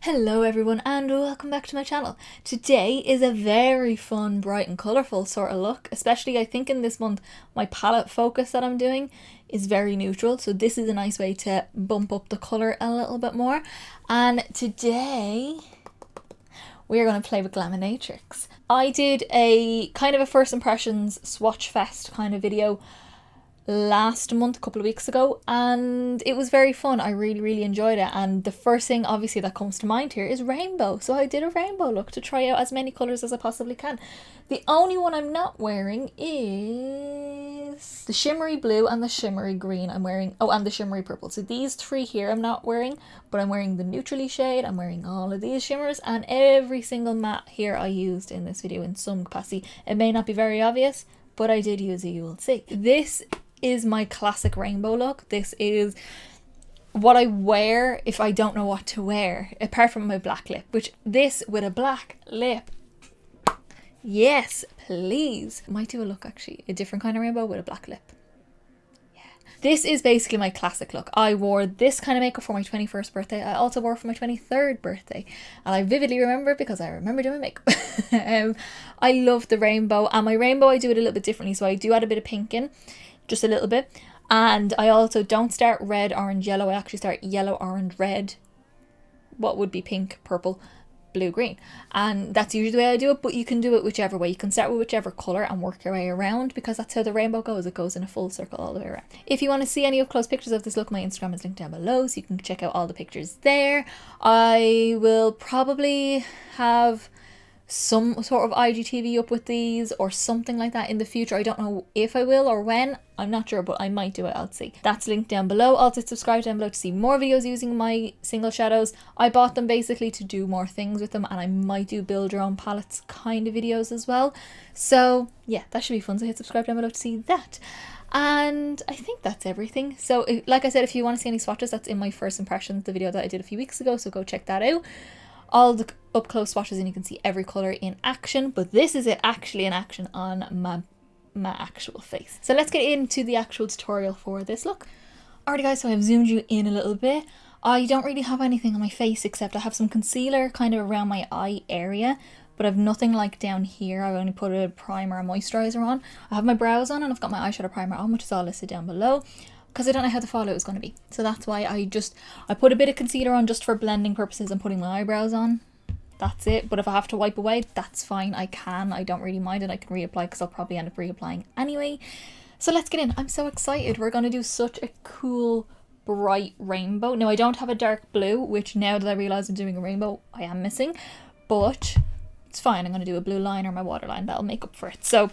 Hello everyone and welcome back to my channel. Today is a very fun, bright and colourful sort of look, especially I think in this month my palette focus that I'm doing is very neutral, so this is a nice way to bump up the colour a little bit more. And today we're going to play with Glaminatrix. I did a kind of a first impressions swatch fest kind of video last month, a couple of weeks ago, and it was very fun. I really enjoyed it, and the first thing obviously that comes to mind here is rainbow, so I did a rainbow look to try out as many colours as I possibly can. The only one I'm not wearing is the shimmery blue and the shimmery green I'm wearing, and the shimmery purple. So these three here I'm not wearing, but I'm wearing the neutrally shade, I'm wearing all of these shimmers, and every single matte here I used in this video in some capacity. It may not be very obvious, but I did use it, you will see. This is my classic rainbow look. This is what I wear if I don't know what to wear, apart from my black lip, which this with a black lip, yes please. Might do a look actually, a different kind of rainbow with a black lip. Yeah, this is basically my classic look. I wore this kind of makeup for my 21st birthday. I also wore it for my 23rd birthday, and I vividly remember because I remember doing makeup. I love the rainbow, and my rainbow I do it a little bit differently, so I do add a bit of pink in, just a little bit, and I also don't start red, orange, yellow. I actually start yellow, orange, red, what would be pink, purple, blue, green, and that's usually the way I do it, but you can do it whichever way. You can start with whichever colour and work your way around, because that's how the rainbow goes. It goes in a full circle all the way around. If you want to see any up close pictures of this look, my Instagram is linked down below, so you can check out all the pictures there. I will probably have some sort of IGTV up with these or something like that in the future. I don't know if I will or when, I'm not sure, but I might do it, I'll see. That's linked down below. Also subscribe down below to see more videos using my single shadows. I bought them basically to do more things with them, and I might do build your own palettes kind of videos as well. So yeah, that should be fun, so hit subscribe down below to see that. And I think that's everything. So like I said, if you want to see any swatches, that's in my first impressions, the video that I did a few weeks ago, so go check that out. All the up close swatches, and you can see every colour in action, but this is it actually in action on my actual face. So let's get into the actual tutorial for this look. Alrighty guys, so I've zoomed you in a little bit. I don't really have anything on my face except I have some concealer kind of around my eye area, but I've nothing like down here. I've only put a primer and moisturiser on. I have my brows on, and I've got my eyeshadow primer on, which is all listed down below, because I don't know how the fallout is going to be. So that's why I put a bit of concealer on just for blending purposes and putting my eyebrows on. That's it. But if I have to wipe away, that's fine. I can. I don't really mind it. I can reapply because I'll probably end up reapplying anyway. So let's get in. I'm so excited. We're going to do such a cool, bright rainbow. Now, I don't have a dark blue, which now that I realise I'm doing a rainbow, I am missing. But it's fine. I'm going to do a blue line or my waterline. That'll make up for it. So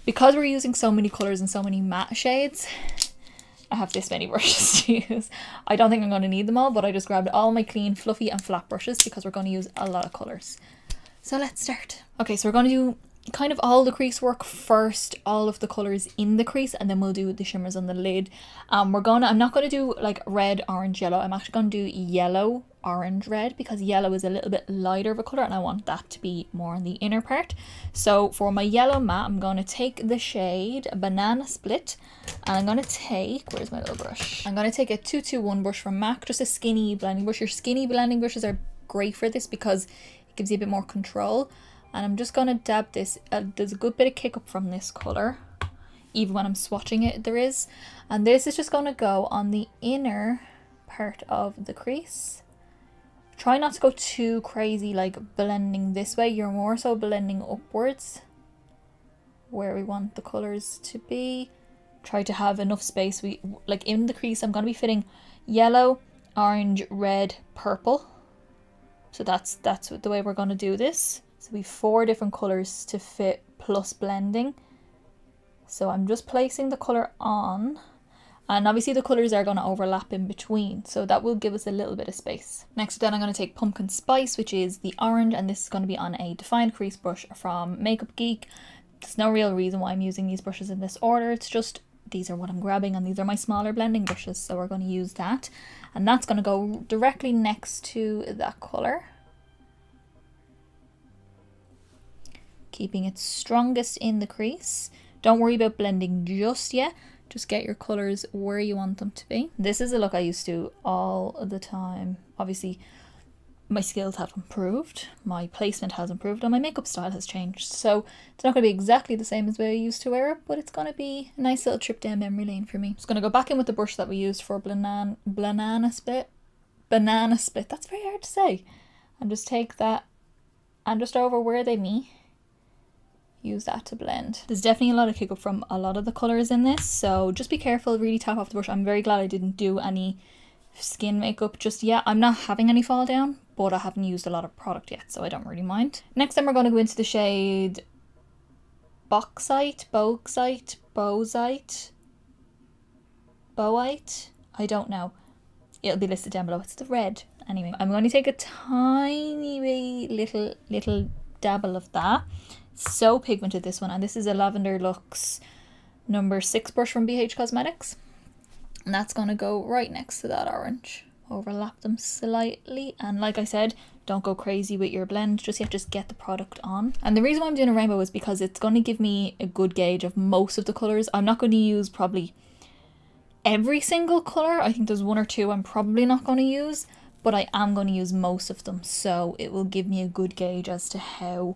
because we're using so many colours and so many matte shades, I have this many brushes to use. I don't think I'm going to need them all, but I just grabbed all my clean, fluffy and flat brushes because we're going to use a lot of colours. So let's start. Okay, so we're going to do kind of all the crease work first, all of the colours in the crease, and then we'll do the shimmers on the lid. I'm not going to do like red, orange, yellow. I'm actually going to do yellow, orange, red, because yellow is a little bit lighter of a colour and I want that to be more on the inner part. So for my yellow matte, I'm going to take the shade Banana Split, and I'm going to take, where's my little brush? I'm going to take a 221 brush from MAC, just a skinny blending brush. Your skinny blending brushes are great for this because it gives you a bit more control. And I'm just going to dab this. There's a good bit of kick up from this colour, even when I'm swatching it there is. And this is just going to go on the inner part of the crease. Try not to go too crazy like blending this way. You're more so blending upwards where we want the colours to be. Try to have enough space. Like in the crease, I'm going to be fitting yellow, orange, red, purple. So that's the way we're going to do this. So we have 4 different colours to fit plus blending. So I'm just placing the colour on, and obviously the colours are going to overlap in between, so that will give us a little bit of space. Next then I'm going to take Pumpkin Spice, which is the orange, and this is going to be on a defined crease brush from Makeup Geek. There's no real reason why I'm using these brushes in this order, it's just these are what I'm grabbing, and these are my smaller blending brushes, so we're going to use that. And that's going to go directly next to that colour, keeping it strongest in the crease. Don't worry about blending just yet. Just get your colours where you want them to be. This is a look I used to all the time. Obviously, my skills have improved, my placement has improved, and my makeup style has changed. So it's not going to be exactly the same as the way I used to wear it, but it's going to be a nice little trip down memory lane for me. Just going to go back in with the brush that we used for banana split. That's very hard to say. And just take that and just over where they meet, use that to blend. There's definitely a lot of kick up from a lot of the colours in this, so just be careful, really tap off the brush. I'm very glad I didn't do any skin makeup just yet. I'm not having any fall down, but I haven't used a lot of product yet, so I don't really mind. Next time we're going to go into the shade Bauxite, I don't know. It'll be listed down below. It's the red. Anyway, I'm going to take a tiny wee little dabble of that. It's so pigmented, this one, and this is a Lavender Luxe number 6 brush from BH Cosmetics. And that's going to go right next to that orange. Overlap them slightly, and like I said, don't go crazy with your blend, just you have to just get the product on. And the reason why I'm doing a rainbow is because it's going to give me a good gauge of most of the colours. I'm not going to use probably every single colour. I think there's 1 or 2 I'm probably not going to use, but I am going to use most of them, so it will give me a good gauge as to how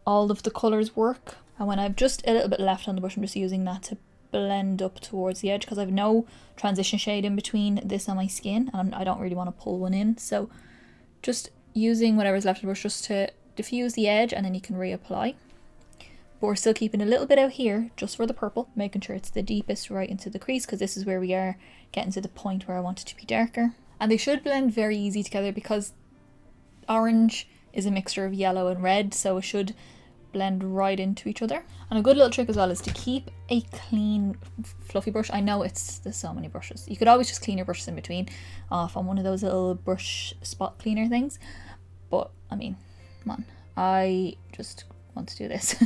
all of the colours work. And when I've just a little bit left on the brush, I'm just using that to blend up towards the edge, because I've no transition shade in between this and my skin, and I don't really want to pull one in, so just using whatever's left of the brush just to diffuse the edge, and then you can reapply. But we're still keeping a little bit out here just for the purple, making sure it's the deepest right into the crease, because this is where we are getting to the point where I want it to be darker. And they should blend very easy together because orange is a mixture of yellow and red, so it should blend right into each other. And a good little trick as well is to keep a clean fluffy brush. I know there's so many brushes. You could always just clean your brushes in between off on one of those little brush spot cleaner things. But I mean, come on, I just want to do this.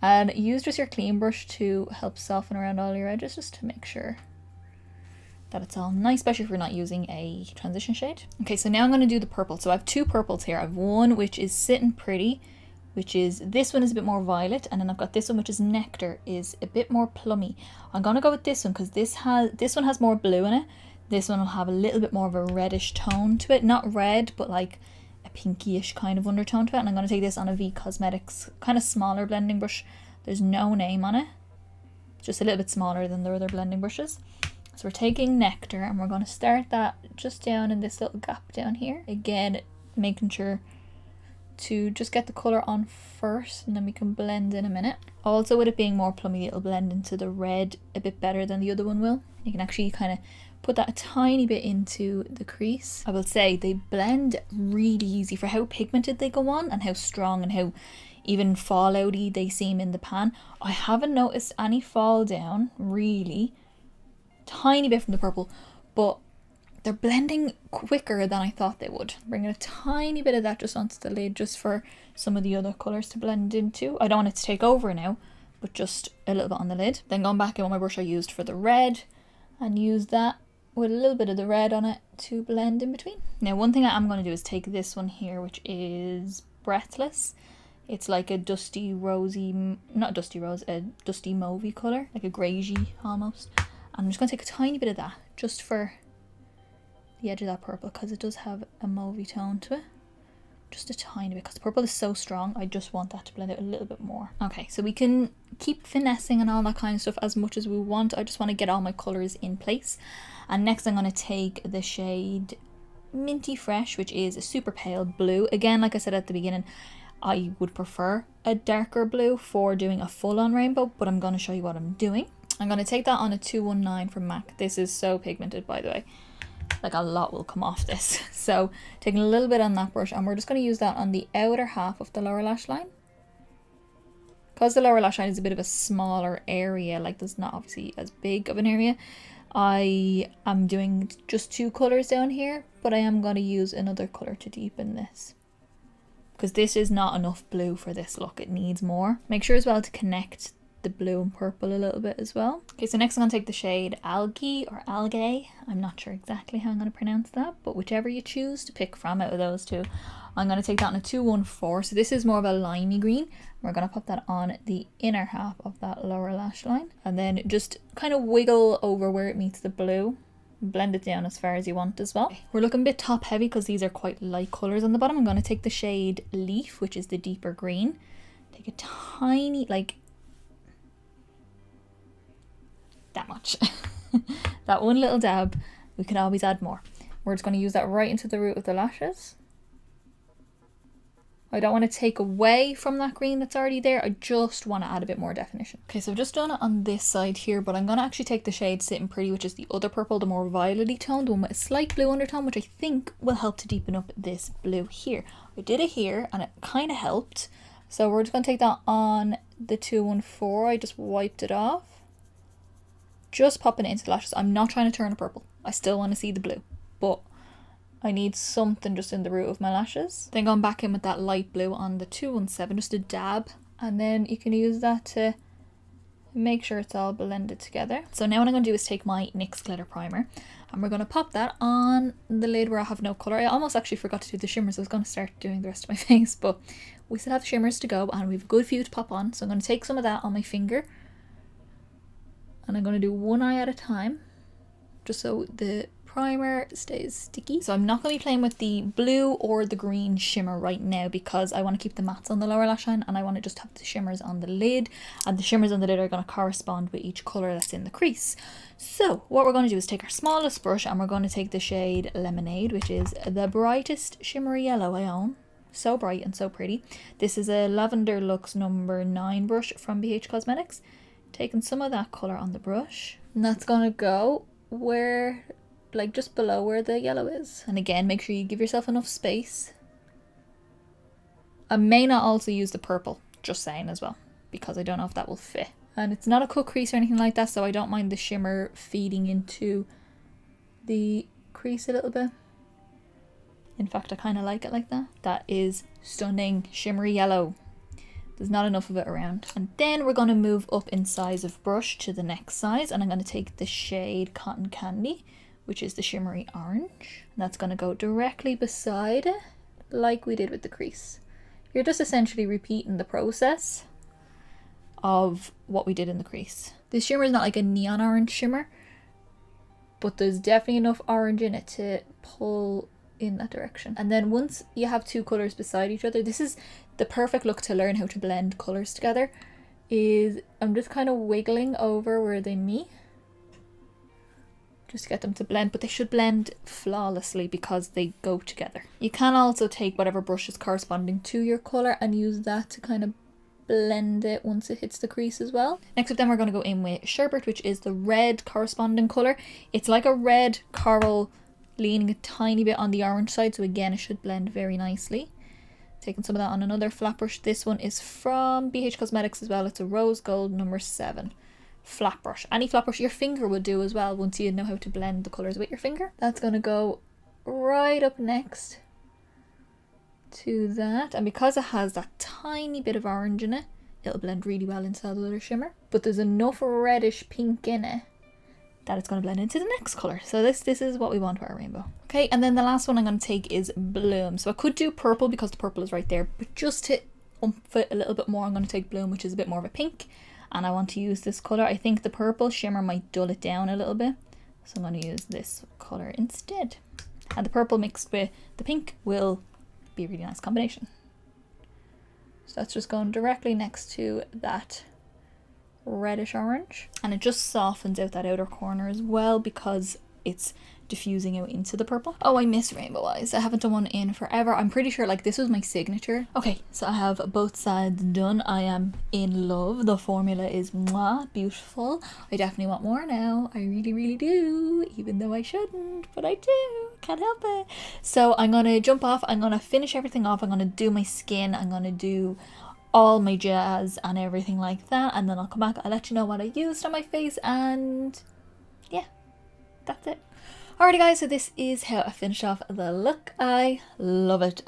And use just your clean brush to help soften around all your edges, just to make sure that it's all nice, especially if you're not using a transition shade. Okay, so now I'm going to do the purple. So I have 2 purples here. I have one which is sitting pretty, which is, this one is a bit more violet, and then I've got this one which is Nectar, is a bit more plummy. I'm gonna go with this one because this one has more blue in it. This one will have a little bit more of a reddish tone to it, not red, but like a pinkyish kind of undertone to it. And I'm gonna take this on a V Cosmetics kind of smaller blending brush. There's no name on it, just a little bit smaller than the other blending brushes. So we're taking Nectar and we're gonna start that just down in this little gap down here. Again, making sure to just get the colour on first, and then we can blend in a minute. Also, with it being more plummy, it'll blend into the red a bit better than the other one will. You can actually kind of put that a tiny bit into the crease. I will say they blend really easy for how pigmented they go on and how strong and how even fallouty they seem in the pan. I haven't noticed any fall down, really. Tiny bit from the purple, but they're blending quicker than I thought they would. Bringing a tiny bit of that just onto the lid, just for some of the other colours to blend into. I don't want it to take over now, but just a little bit on the lid. Then going back in with my brush I used for the red, and use that with a little bit of the red on it to blend in between. Now, one thing I am going to do is take this one here, which is Breathless. It's like a dusty rosy, not dusty rose, a dusty mauvey colour, like a greigey almost. And I'm just going to take a tiny bit of that just for the edge of that purple, because it does have a mauvey tone to it. Just a tiny bit, because the purple is so strong. I just want that to blend out a little bit more. Okay, so we can keep finessing and all that kind of stuff as much as we want. I just want to get all my colours in place. And next I'm going to take the shade Minty Fresh, which is a super pale blue. Again, like I said at the beginning, I would prefer a darker blue for doing a full-on rainbow, but I'm going to show you what I'm doing. I'm going to take that on a 219 from MAC. This is so pigmented, by the way. Like, a lot will come off this. So taking a little bit on that brush, and we're just going to use that on the outer half of the lower lash line. Because the lower lash line is a bit of a smaller area, like there's not obviously as big of an area, I am doing just 2 colours down here, but I am going to use another colour to deepen this, because this is not enough blue for this look. It needs more. Make sure as well to connect the blue and purple a little bit as well. Okay, so next I'm going to take the shade Algae or Algae. I'm not sure exactly how I'm going to pronounce that, but whichever you choose to pick from out of those two. I'm going to take that on a 214. So this is more of a limey green. We're going to put that on the inner half of that lower lash line, and then just kind of wiggle over where it meets the blue Blend it down as far as you want as well. We're looking a bit top heavy because these are quite light colours on the bottom. I'm going to take the shade Leaf, which is the deeper green. Take a tiny, like, that much. That one little dab. We can always add more. We're just going to use that right into the root of the lashes. I don't want to take away from that green that's already there. I just want to add a bit more definition. Okay, so I've just done it on this side here, but I'm going to actually take the shade Sitting Pretty, which is the other purple, the more violet-y tone, the one with a slight blue undertone, which I think will help to deepen up this blue here. I did it here and it kind of helped. So we're just going to take that on the 214. I just wiped it off. Just popping it into the lashes. I'm not trying to turn it purple. I still want to see the blue, but I need something just in the root of my lashes. Then going back in with that light blue on the 217, just a dab. And then you can use that to make sure it's all blended together. So now what I'm going to do is take my NYX glitter primer and we're going to pop that on the lid where I have no colour. I almost actually forgot to do the shimmers. I was going to start doing the rest of my face, but we still have shimmers to go and we have a good few to pop on. So I'm going to take some of that on my finger and I'm going to do one eye at a time just so the primer stays sticky. So I'm not going to be playing with the blue or the green shimmer right now because I want to keep the mattes on the lower lash line and I want to just have the shimmers on the lid, and the shimmers on the lid are going to correspond with each colour that's in the crease. So what we're going to do is take our smallest brush and we're going to take the shade Lemonade, which is the brightest shimmery yellow I own. So bright and so pretty. This is a Lavender Luxe number 9 brush from BH Cosmetics. Taking some of that colour on the brush, and that's going to go where, like, just below where the yellow is. And again, make sure you give yourself enough space. I may not also use the purple, just saying as well, because I don't know if that will fit. And it's not a cut crease or anything like that, so I don't mind the shimmer feeding into the crease a little bit. In fact, I kind of like it like that. That is stunning shimmery yellow. There's not enough of it around. And then we're going to move up in size of brush to the next size, and I'm going to take the shade Cotton Candy, which is the shimmery orange. And that's going to go directly beside it, like we did with the crease. You're just essentially repeating the process of what we did in the crease. This shimmer is not like a neon orange shimmer, but there's definitely enough orange in it to pull in that direction. And then once you have two colours beside each other, this is the perfect look to learn how to blend colours together. Is I'm just kind of wiggling over where they meet, just to get them to blend, but they should blend flawlessly because they go together. You can also take whatever brush is corresponding to your colour and use that to kind of blend it once it hits the crease as well. Next up then we're going to go in with Sherbert, which is the red corresponding colour. It's like a red coral leaning a tiny bit on the orange side, so again it should blend very nicely. Taking some of that on another flat brush. This one is from BH Cosmetics as well. It's a Rose Gold number 7 flat brush. Any flat brush your finger would do as well once you know how to blend the colours with your finger. That's going to go right up next to that, and because it has that tiny bit of orange in it, it'll blend really well into the other shimmer. But there's enough reddish pink in it that it's going to blend into the next colour. So this is what we want for our rainbow. Okay, and then the last one I'm going to take is Bloom. So I could do purple because the purple is right there, but just to oomph it a little bit more, I'm going to take Bloom, which is a bit more of a pink. And I want to use this colour. I think the purple shimmer might dull it down a little bit, so I'm going to use this colour instead. And the purple mixed with the pink will be a really nice combination. So that's just going directly next to that reddish orange, and it just softens out that outer corner as well because it's diffusing out into the purple. Oh, I miss rainbow eyes. I haven't done one in forever. I'm pretty sure like this was my signature. Okay, so I have both sides done. I am in love. The formula is mwah, beautiful. I definitely want more now. I really do, even though I shouldn't, but I do. Can't help it. So I'm gonna jump off. I'm gonna finish everything off. I'm gonna do my skin. I'm gonna do all my jazz and everything like that, and then I'll come back. I'll let you know what I used on my face, and yeah, that's it. Alrighty guys, so this is how I finish off the look. I love it.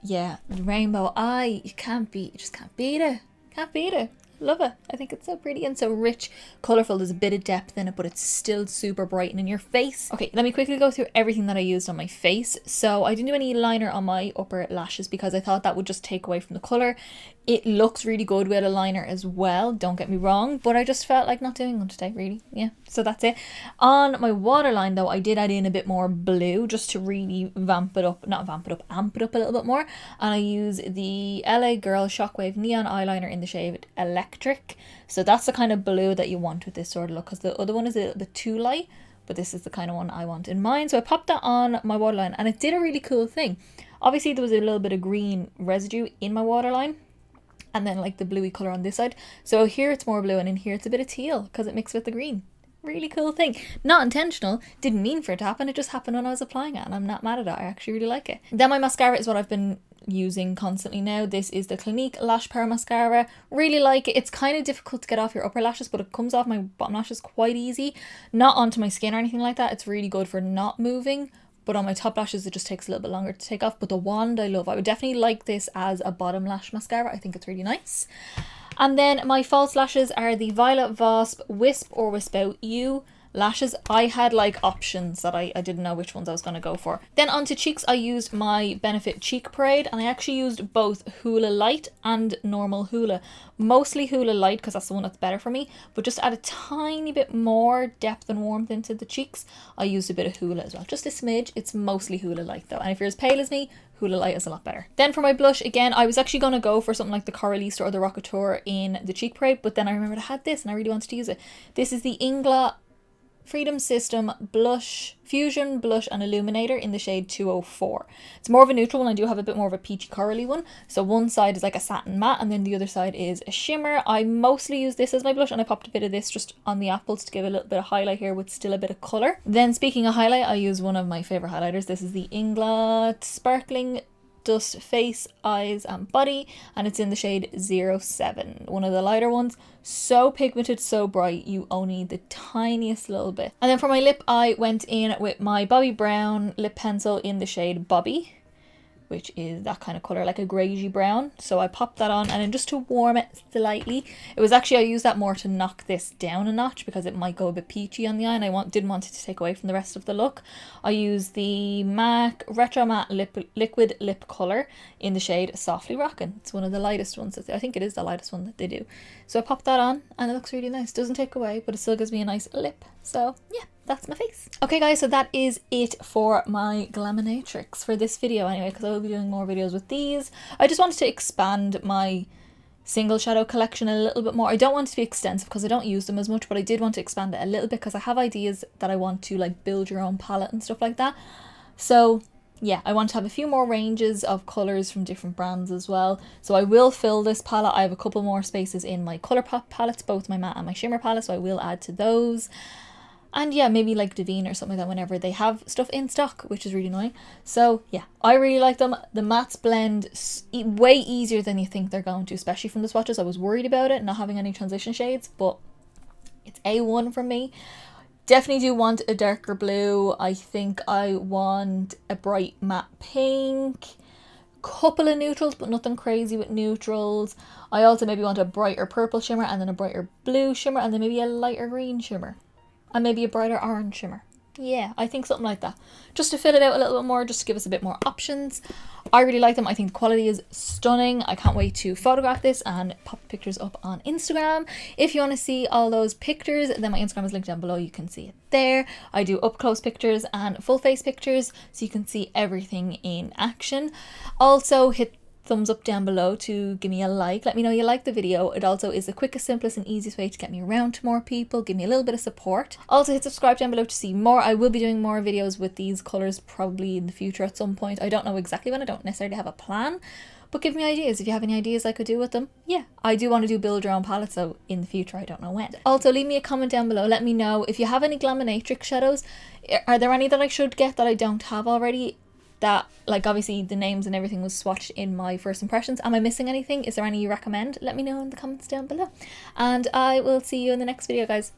Yeah, the rainbow eye, you just can't beat it. Can't beat it. Love it. I think it's so pretty and so rich, colourful. There's a bit of depth in it, but it's still super bright and in your face. Okay, let me quickly go through everything that I used on my face. So I didn't do any liner on my upper lashes because I thought that would just take away from the colour. It looks really good with a liner as well, don't get me wrong, but I just felt like not doing one today, really. Yeah, so that's it. On my waterline though, I did add in a bit more blue just to really amp it up a little bit more. And I use the LA Girl Shockwave Neon Eyeliner in the shade Electric. So that's the kind of blue that you want with this sort of look, because the other one is a little bit too light, but this is the kind of one I want in mine. So I popped that on my waterline and it did a really cool thing. Obviously there was a little bit of green residue in my waterline, and then like the bluey colour on this side. So here it's more blue and in here it's a bit of teal because it mixed with the green. Really cool thing. Not intentional, didn't mean for it to happen, it just happened when I was applying it and I'm not mad at it. I actually really like it. Then my mascara is what I've been using constantly now. This is the Clinique Lash Power Mascara. Really like it. It's kind of difficult to get off your upper lashes, but it comes off my bottom lashes quite easy. Not onto my skin or anything like that. It's really good for not moving. But on my top lashes, it just takes a little bit longer to take off. But the wand I love. I would definitely like this as a bottom lash mascara. I think it's really nice. And then my false lashes are the Violet Voss Wisp or Wisp Out You lashes. I had like options that I didn't know which ones I was going to go for. Then onto cheeks, I used my Benefit Cheek Parade, and I actually used both Hoola Lite and normal Hoola. Mostly Hoola Lite because that's the one that's better for me, but just add a tiny bit more depth and warmth into the cheeks, I used a bit of Hoola as well. Just a smidge. It's mostly Hoola Lite though, and if you're as pale as me, Hoola Lite is a lot better. Then for my blush, again, I was actually going to go for something like the Coralista or the Rockateur in the Cheek Parade, but then I remembered I had this and I really wanted to use it. This is the Inglot Freedom System Blush, Fusion Blush and Illuminator in the shade 204. It's more of a neutral one. I do have a bit more of a peachy corally one. So one side is like a satin matte and then the other side is a shimmer. I mostly use this as my blush and I popped a bit of this just on the apples to give a little bit of highlight here with still a bit of colour. Then speaking of highlight, I use one of my favourite highlighters. This is the Inglot Sparkling Dust Face, Eyes and Body, and it's in the shade 07, one of the lighter ones. So pigmented, so bright, you only need the tiniest little bit. And then for my lip, I went in with my Bobbi Brown lip pencil in the shade Bobbi, which is that kind of colour, like a greyish brown. So I popped that on, and then just to warm it slightly, it was actually, I used that more to knock this down a notch because it might go a bit peachy on the eye and I didn't want it to take away from the rest of the look. I used the MAC Retro Matte Liquid Lip Colour in the shade Softly Rockin'. It's one of the lightest ones, I think it is the lightest one that they do. So I popped that on and it looks really nice. Doesn't take away, but it still gives me a nice lip. So yeah, that's my face. Okay guys, so that is it for my Glaminatrix for this video anyway, because I will be doing more videos with these. I just wanted to expand my single shadow collection a little bit more. I don't want it to be extensive because I don't use them as much, but I did want to expand it a little bit because I have ideas that I want to like build your own palette and stuff like that. So yeah, I want to have a few more ranges of colours from different brands as well. So I will fill this palette. I have a couple more spaces in my Colourpop palettes, both my matte and my shimmer palette, so I will add to those. And yeah, maybe like Davine or something like that whenever they have stuff in stock, which is really annoying. So yeah, I really like them. The mattes blend way easier than you think they're going to, especially from the swatches. I was worried about it not having any transition shades, but it's A1 for me. Definitely do want a darker blue. I think I want a bright matte pink. Couple of neutrals, but nothing crazy with neutrals. I also maybe want a brighter purple shimmer and then a brighter blue shimmer and then maybe a lighter green shimmer. And maybe a brighter orange shimmer. Yeah, I think something like that. Just to fill it out a little bit more, just to give us a bit more options. I really like them. I think the quality is stunning. I can't wait to photograph this and pop pictures up on Instagram. If you want to see all those pictures, then my Instagram is linked down below. You can see it there. I do up close pictures and full face pictures, so you can see everything in action. Also hit thumbs up down below to give me a like. Let me know you like the video. It also is the quickest, simplest and easiest way to get me around to more people. Give me a little bit of support. Also hit subscribe down below to see more. I will be doing more videos with these colours probably in the future at some point. I don't know exactly when. I don't necessarily have a plan, but give me ideas. If you have any ideas I could do with them, yeah, I do want to do build your own palette, so in the future, I don't know when. Also leave me a comment down below. Let me know if you have any Glaminatrix shadows. Are there any that I should get that I don't have already? That, like, obviously the names and everything was swatched in my first impressions. Am I missing anything? Is there any you recommend? Let me know in the comments down below. And I will see you in the next video, guys.